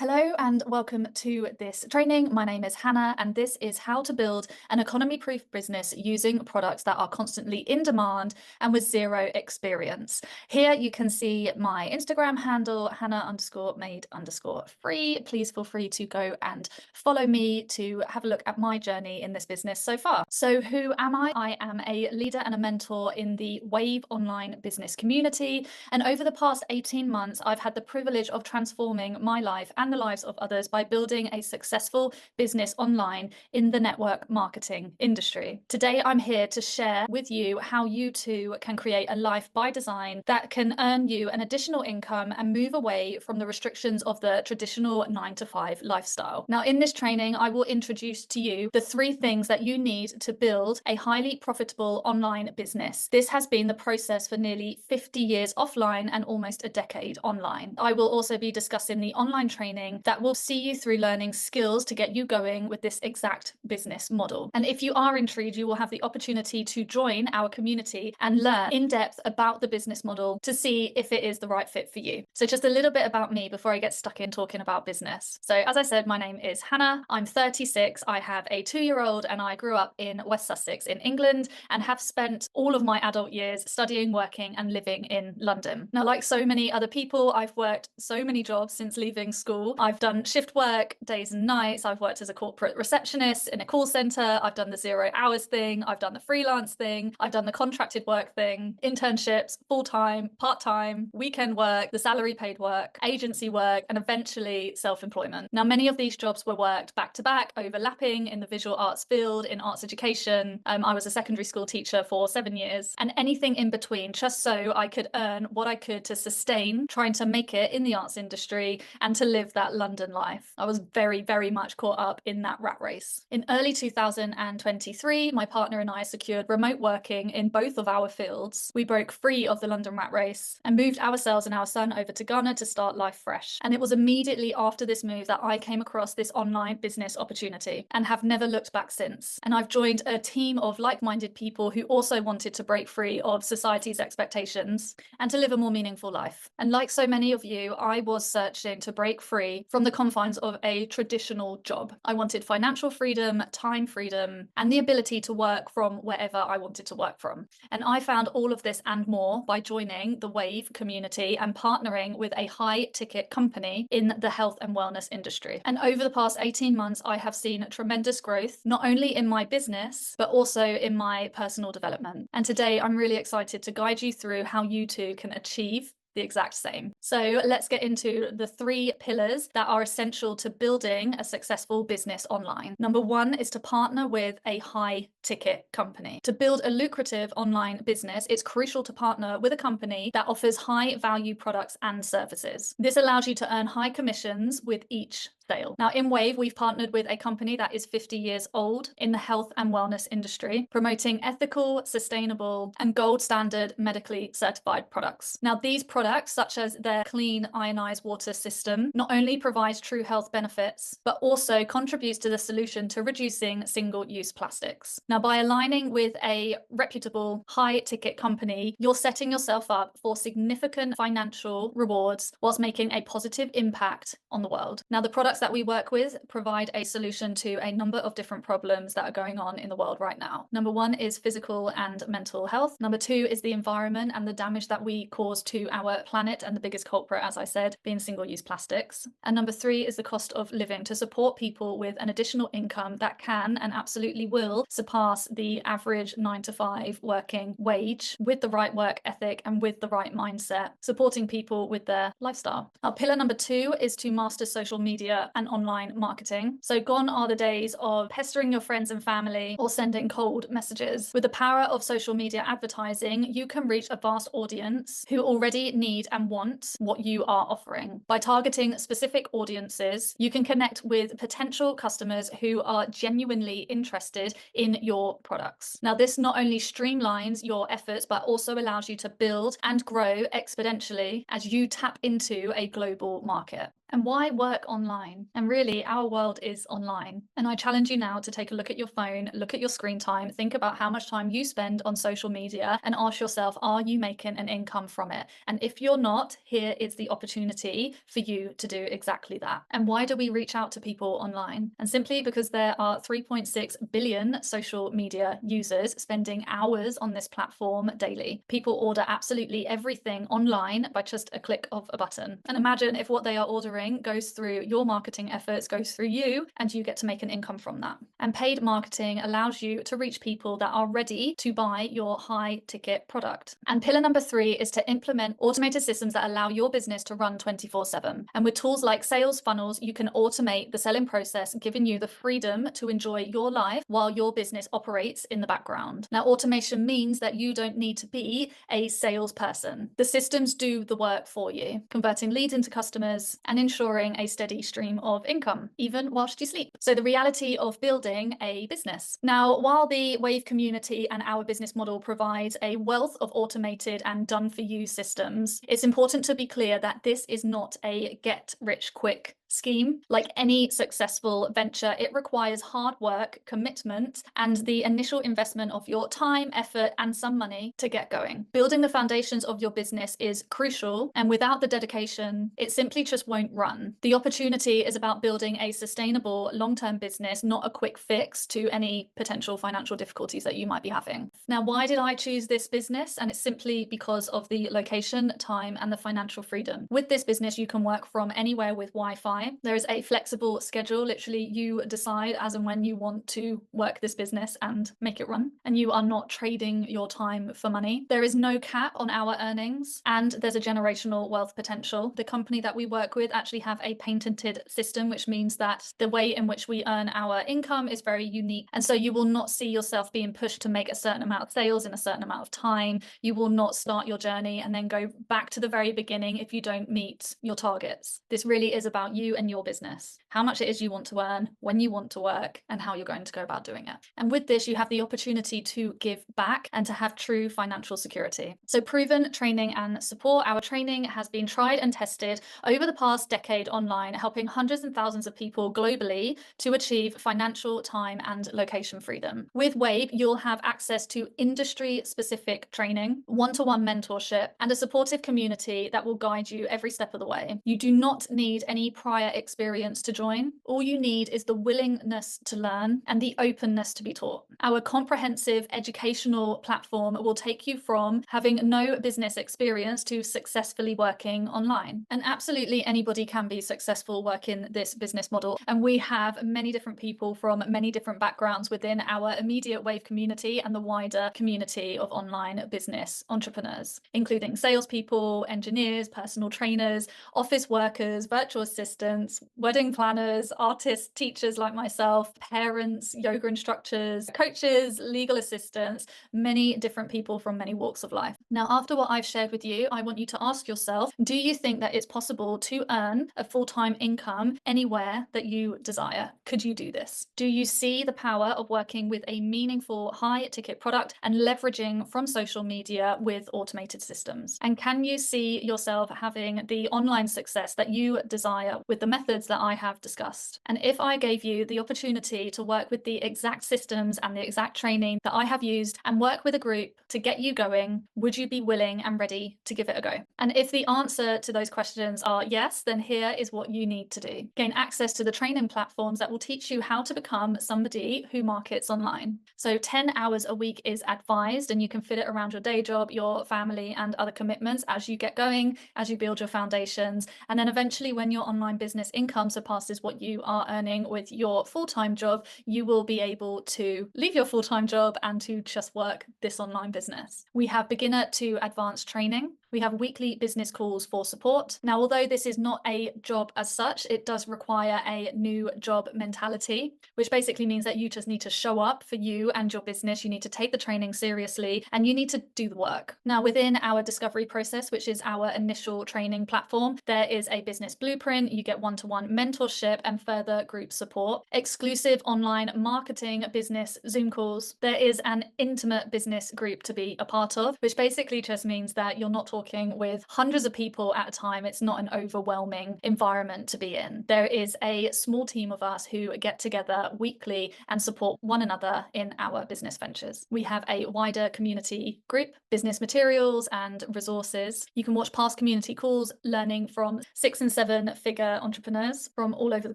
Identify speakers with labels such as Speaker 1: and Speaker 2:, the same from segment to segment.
Speaker 1: Hello and welcome to this training. My name is Hannah, and this is how to build an economy-proof business using products that are constantly in demand and with zero experience. Here you can see my Instagram handle, Hannah_made_free. Please feel free to go and follow me to have a look at my journey in this business so far. So who am I? I am a leader and a mentor in the Wave online business community. And over the past 18 months, I've had the privilege of transforming my life and the lives of others by building a successful business online in the network marketing industry. Today, I'm here to share with you how you too can create a life by design that can earn you an additional income and move away from the restrictions of the traditional 9 to 5 lifestyle. Now, in this training, I will introduce to you the 3 things that you need to build a highly profitable online business. This has been the process for nearly 50 years offline and almost a decade online. I will also be discussing the online training that will see you through learning skills to get you going with this exact business model. And if you are intrigued, you will have the opportunity to join our community and learn in depth about the business model to see if it is the right fit for you. So just a little bit about me before I get stuck in talking about business. So as I said, my name is Hannah. I'm 36. I have a 2-year-old and I grew up in West Sussex in England and have spent all of my adult years studying, working and living in London. Now, like so many other people, I've worked so many jobs since leaving school. I've done shift work, days and nights. I've worked as a corporate receptionist in a call center. I've done the 0 hours thing. I've done the freelance thing. I've done the contracted work thing, internships, full-time, part-time, weekend work, the salary paid work, agency work, and eventually self-employment. Now, many of these jobs were worked back to back, overlapping in the visual arts field, in arts education. I was a secondary school teacher for 7 years, and anything in between, just so I could earn what I could to sustain trying to make it in the arts industry and to live that London life. I was very, very much caught up in that rat race. In early 2023, my partner and I secured remote working in both of our fields. We broke free of the London rat race and moved ourselves and our son over to Ghana to start life fresh. And it was immediately after this move that I came across this online business opportunity and have never looked back since. And I've joined a team of like-minded people who also wanted to break free of society's expectations and to live a more meaningful life. And like so many of you, I was searching to break free from the confines of a traditional job. I wanted financial freedom, time freedom, and the ability to work from wherever I wanted to work from. And I found all of this and more by joining the Wave community and partnering with a high ticket company in the health and wellness industry. And over the past 18 months, I have seen tremendous growth, not only in my business, but also in my personal development. And today I'm really excited to guide you through how you too can achieve the exact same. So let's get into the 3 pillars that are essential to building a successful business online. Number 1 is to partner with a high ticket company. To build a lucrative online business, it's crucial to partner with a company that offers high value products and services. This allows you to earn high commissions with each sale. Now, in Wave, we've partnered with a company that is 50 years old in the health and wellness industry, promoting ethical, sustainable, and gold standard medically certified products. Now, these products, such as their clean ionized water system, not only provides true health benefits, but also contributes to the solution to reducing single-use plastics. Now, by aligning with a reputable high-ticket company, you're setting yourself up for significant financial rewards whilst making a positive impact on the world. Now, the products that we work with provide a solution to a number of different problems that are going on in the world right now. Number 1 is physical and mental health. Number 2 is the environment and the damage that we cause to our planet, and the biggest culprit, as I said, being single-use plastics. And number 3 is the cost of living, to support people with an additional income that can and absolutely will surpass the average 9 to 5 working wage with the right work ethic and with the right mindset, supporting people with their lifestyle. Now, pillar number 2 is to master social media and online marketing. So gone are the days of pestering your friends and family or sending cold messages. With the power of social media advertising, you can reach a vast audience who already need and want what you are offering. By targeting specific audiences, you can connect with potential customers who are genuinely interested in your products. Now, this not only streamlines your efforts, but also allows you to build and grow exponentially as you tap into a global market. And why work online? And really, our world is online. And I challenge you now to take a look at your phone, look at your screen time, think about how much time you spend on social media, and ask yourself, are you making an income from it? And if you're not, here is the opportunity for you to do exactly that. And why do we reach out to people online? And simply because there are 3.6 billion social media users spending hours on this platform daily. People order absolutely everything online by just a click of a button. And imagine if what they are ordering goes through your marketing efforts, goes through you, and you get to make an income from that. And paid marketing allows you to reach people that are ready to buy your high ticket product. And pillar number 3 is to implement automated systems that allow your business to run 24/7. And with tools like sales funnels, you can automate the selling process, giving you the freedom to enjoy your life while your business operates in the background. Now, automation means that you don't need to be a salesperson. The systems do the work for you, converting leads into customers and ensuring a steady stream of income, even whilst you sleep. So the reality of building a business. Now, while the Wave community and our business model provides a wealth of automated and done for you systems, it's important to be clear that this is not a get rich quick scheme. Like any successful venture, it requires hard work, commitment, and the initial investment of your time, effort, and some money to get going. Building the foundations of your business is crucial, and without the dedication, it simply just won't run. The opportunity is about building a sustainable long-term business, not a quick fix to any potential financial difficulties that you might be having. Now, why did I choose this business? And it's simply because of the location, time, and the financial freedom. With this business, you can work from anywhere with Wi-Fi. There is a flexible schedule. Literally, you decide as and when you want to work this business and make it run, and you are not trading your time for money. There is no cap on our earnings, and there's a generational wealth potential. The company that we work with actually have a patented system, which means that the way in which we earn our income is very unique. And so you will not see yourself being pushed to make a certain amount of sales in a certain amount of time. You will not start your journey and then go back to the very beginning if you don't meet your targets. This really is about you and your business, how much it is you want to earn, when you want to work, and how you're going to go about doing it. And with this, you have the opportunity to give back and to have true financial security. So proven training and support. Our training has been tried and tested over the past decade online, helping hundreds and thousands of people globally to achieve financial, time, and location freedom. With Wave, you'll have access to industry-specific training, one-to-one mentorship, and a supportive community that will guide you every step of the way. You do not need any prior experience to join. All you need is the willingness to learn and the openness to be taught. Our comprehensive educational platform will take you from having no business experience to successfully working online. And absolutely anybody can be successful working this business model. And we have many different people from many different backgrounds within our immediate Wave community and the wider community of online business entrepreneurs, including salespeople, engineers, personal trainers, office workers, virtual assistants, wedding planners, artists, teachers like myself, parents, yoga instructors, coaches, legal assistants, many different people from many walks of life. Now, after what I've shared with you, I want you to ask yourself, do you think that it's possible to earn a full-time income anywhere that you desire? Could you do this? Do you see the power of working with a meaningful high-ticket product and leveraging from social media with automated systems? And can you see yourself having the online success that you desire with the methods that I have discussed? And if I gave you the opportunity to work with the exact systems and the exact training that I have used and work with a group to get you going, would you be willing and ready to give it a go? And if the answer to those questions are yes, then here is what you need to do. Gain access to the training platforms that will teach you how to become somebody who markets online. So 10 hours a week is advised, and you can fit it around your day job, your family, and other commitments as you get going, as you build your foundations. And then eventually, when your online business income surpasses what you are earning with your full-time job, you will be able to leave your full-time job and to just work this online business. We have beginner to advanced training. We have weekly business calls for support. Now, although this is not a job as such, it does require a new job mentality, which basically means that you just need to show up for you and your business. You need to take the training seriously and you need to do the work. Now, within our discovery process, which is our initial training platform, there is a business blueprint. You get one-to-one mentorship and further group support, exclusive online marketing business Zoom calls. There is an intimate business group to be a part of, which basically just means that you're not talking talking with hundreds of people at a time. It's not an overwhelming environment to be in. There is a small team of us who get together weekly and support one another in our business ventures. We have a wider community group, business materials and resources. You can watch past community calls, learning from 6 and 7 figure entrepreneurs from all over the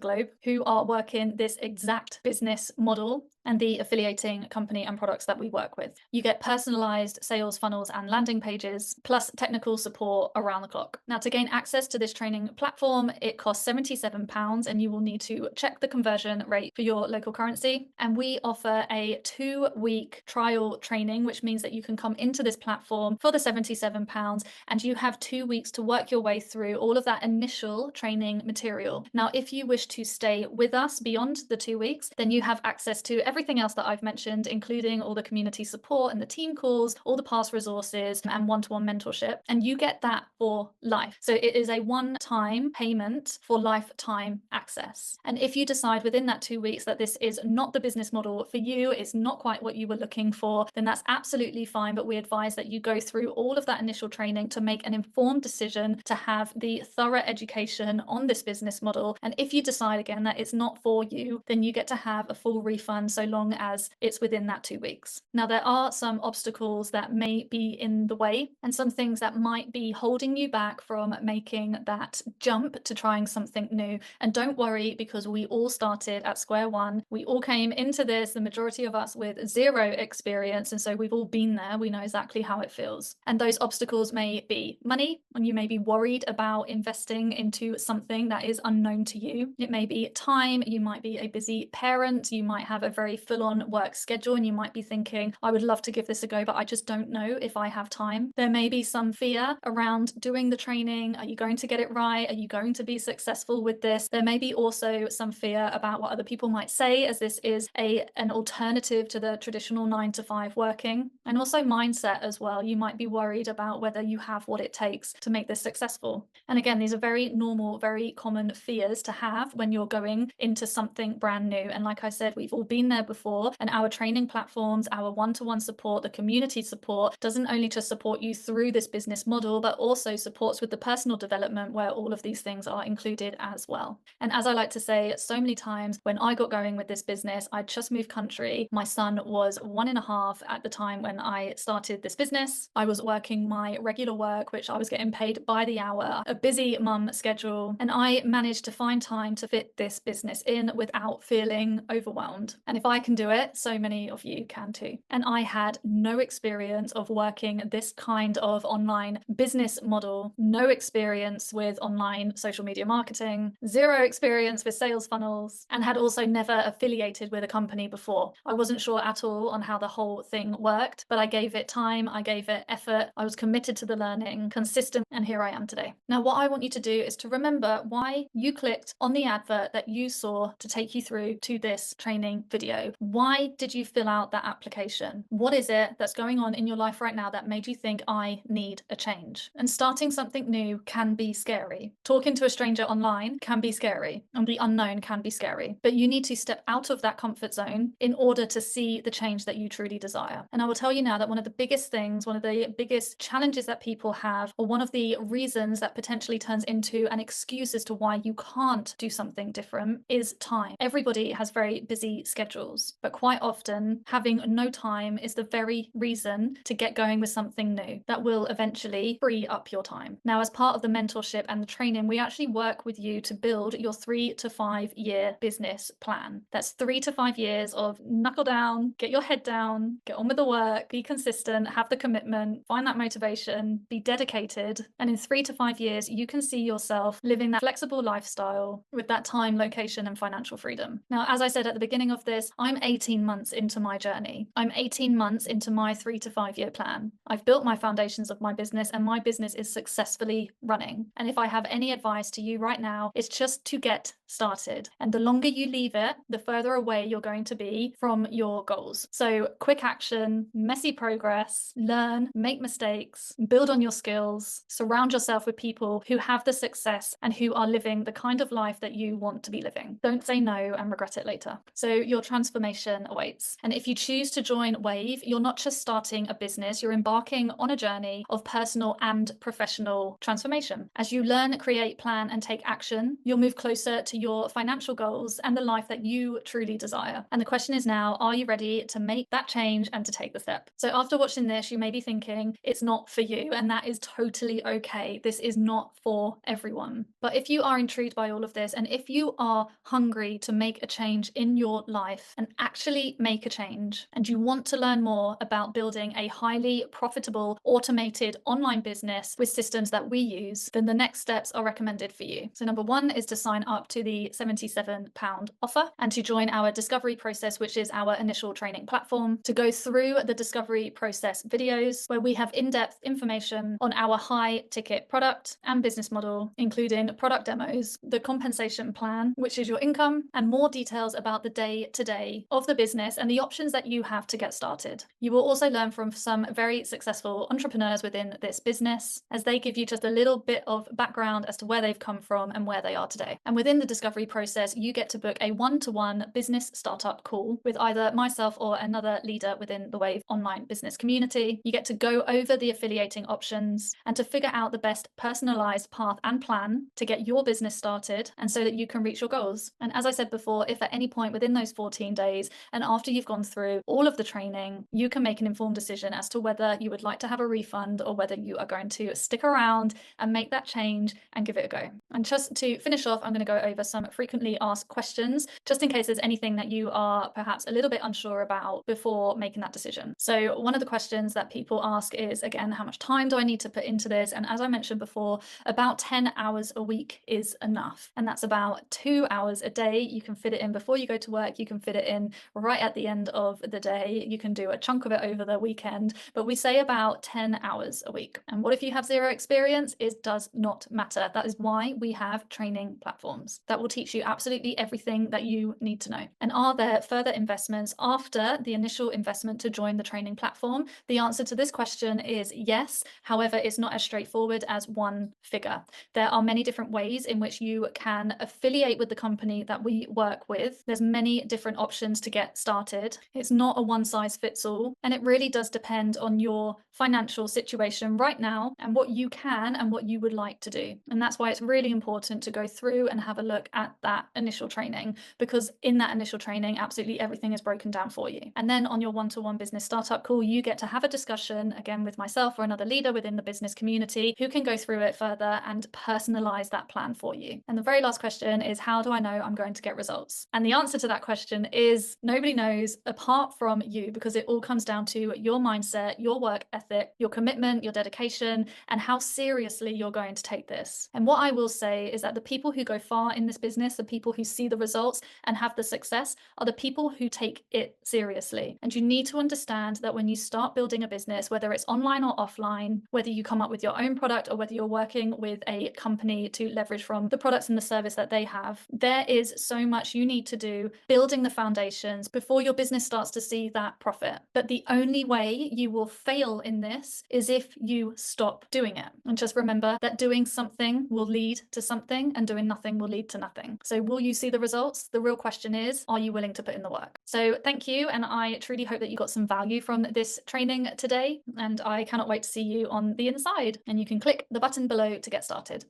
Speaker 1: globe who are working this exact business model and the affiliating company and products that we work with. You get personalized sales funnels and landing pages, plus technical support around the clock. Now, to gain access to this training platform, it costs £77, and you will need to check the conversion rate for your local currency. And we offer a 2-week trial training, which means that you can come into this platform for the £77, and you have 2 weeks to work your way through all of that initial training material. Now, if you wish to stay with us beyond the 2 weeks, then you have access to everything else that I've mentioned, including all the community support and the team calls, all the past resources and one-to-one mentorship, and you get that for life. So it is a one-time payment for lifetime access. And if you decide within that 2 weeks that this is not the business model for you, it's not quite what you were looking for, then that's absolutely fine. But we advise that you go through all of that initial training to make an informed decision, to have the thorough education on this business model. And if you decide again that it's not for you, then you get to have a full refund so long as it's within that 2 weeks. Now, there are some obstacles that may be in the way and some things that might be holding you back from making that jump to trying something new. And don't worry, because we all started at square one. We all came into this, the majority of us, with zero experience. And so we've all been there. We know exactly how it feels. And those obstacles may be money, and you may be worried about investing into something that is unknown to you. It may be time. You might be a busy parent. You might have a very full-on work schedule, and you might be thinking, I would love to give this a go, but I just don't know if I have time. There may be some fear around doing the training. Are you going to get it right? Are you going to be successful with this? There may be also some fear about what other people might say, as this is an alternative to the traditional 9 to 5 working, and also mindset as well. You might be worried about whether you have what it takes to make this successful. And again, these are very normal, very common fears to have when you're going into something brand new. And like I said, we've all been there before, and our training platforms, our one-to-one support, the community support doesn't only just support you through this business model, but also supports with the personal development, where all of these things are included as well. And as I like to say so many times, when I got going with this business, I just moved country. My son was 1.5 at the time when I started this business. I was working my regular work, which I was getting paid by the hour, a busy mum schedule, and I managed to find time to fit this business in without feeling overwhelmed. And if I can do it, so many of you can too. And I had no experience of working this kind of online business model, no experience with online social media marketing, zero experience with sales funnels, and had also never affiliated with a company before. I wasn't sure at all on how the whole thing worked, but I gave it time, I gave it effort, I was committed to the learning, consistent, and here I am today. Now, what I want you to do is to remember why you clicked on the advert that you saw to take you through to this training video. Why did you fill out that application? What is it that's going on in your life right now that made you think, I need a change? And starting something new can be scary. Talking to a stranger online can be scary, and the unknown can be scary. But you need to step out of that comfort zone in order to see the change that you truly desire. And I will tell you now that one of the biggest things, one of the biggest challenges that people have, or one of the reasons that potentially turns into an excuse as to why you can't do something different, is time. Everybody has very busy schedules, but quite often having no time is the very reason to get going with something new that will eventually free up your time. Now, as part of the mentorship and the training, we actually work with you to build your 3 to 5 year business plan. That's 3 to 5 years of knuckle down, get your head down, get on with the work, be consistent, have the commitment, find that motivation, be dedicated. And in 3 to 5 years, you can see yourself living that flexible lifestyle with that time, location, and financial freedom. Now, as I said at the beginning of this, I'm 18 months into my journey. I'm 18 months into my 3 to 5 year plan. I've built my foundations of my business, and my business is successfully running. And if I have any advice to you right now, it's just to get started. And the longer you leave it, the further away you're going to be from your goals. So quick action, messy progress, learn, make mistakes, build on your skills, surround yourself with people who have the success and who are living the kind of life that you want to be living. Don't say no and regret it later. So your transformation awaits. And if you choose to join Wave, you're not just starting a business, you're embarking on a journey of personal and professional transformation. As you learn, create, plan, and take action, you'll move closer to your financial goals and the life that you truly desire. And the question is now, are you ready to make that change and to take the step? So after watching this, you may be thinking it's not for you, and that is totally okay. This is not for everyone. But if you are intrigued by all of this, and if you are hungry to make a change in your life and actually make a change, and you want to learn more about building a highly profitable, automated online business with systems that we use, then the next steps are recommended for you. So number one is to sign up to the £77 offer and to join our discovery process, which is our initial training platform, to go through the discovery process videos where we have in-depth information on our high ticket product and business model, including product demos, the compensation plan, which is your income, and more details about the day-to-day of the business and the options that you have to get started. You will also learn from some very successful entrepreneurs within this business, as they give you just a little bit of background as to where they've come from and where they are today. And within the discovery process, you get to book a one-to-one business startup call with either myself or another leader within the Wave online business community. You get to go over the affiliating options and to figure out the best personalized path and plan to get your business started and so that you can reach your goals. And as I said before, if at any point within those 14 days and after you've gone through all of the training, you can make an informed decision as to whether you would like to have a refund or whether you are going to stick around and make that change and give it a go. And just to finish off, I'm going to go over some frequently asked questions, just in case there's anything that you are perhaps a little bit unsure about before making that decision. So one of the questions that people ask is, again, how much time do I need to put into this? And as I mentioned before, about 10 hours a week is enough. And that's about 2 hours a day. You can fit it in before you go to work. You can fit it in right at the end of the day. You can do a chunk of it over the weekend, but we say about 10 hours a week. And what if you have zero experience? It does not matter. That is why we have training platforms that will teach you absolutely everything that you need to know. And are there further investments after the initial investment to join the training platform? The answer to this question is yes. However, it's not as straightforward as one figure. There are many different ways in which you can affiliate with the company that we work with. There's many different options to get started. It's not a one size fits all, and it really does depend on your financial situation right now and what you can and what you would like to do. And that's why it's really important to go through and have a look at that initial training, because in that initial training, absolutely everything is broken down for you. And then on your one-to-one business startup call, you get to have a discussion again with myself or another leader within the business community who can go through it further and personalize that plan for you. And the very last question is, how do I know I'm going to get results? And the answer to that question is nobody knows apart from you, because it all comes down to your mindset, your work ethic, your commitment, your dedication, and how seriously you're going to take this. And what I will say is that the people who go far in this business, the people who see the results and have the success, are the people who take it seriously. And you need to understand that when you start building a business, whether it's online or offline, whether you come up with your own product or whether you're working with a company to leverage from the products and the service that they have, there is so much you need to do building the foundations before your business starts to see that profit. But the only way you will fail in this is if you stop doing it. And just remember that doing something will lead to something and doing nothing will lead to nothing. So will you see the results? The real question is, are you willing to put in the work? So thank you. And I truly hope that you got some value from this training today. And I cannot wait to see you on the inside. And you can click the button below to get started.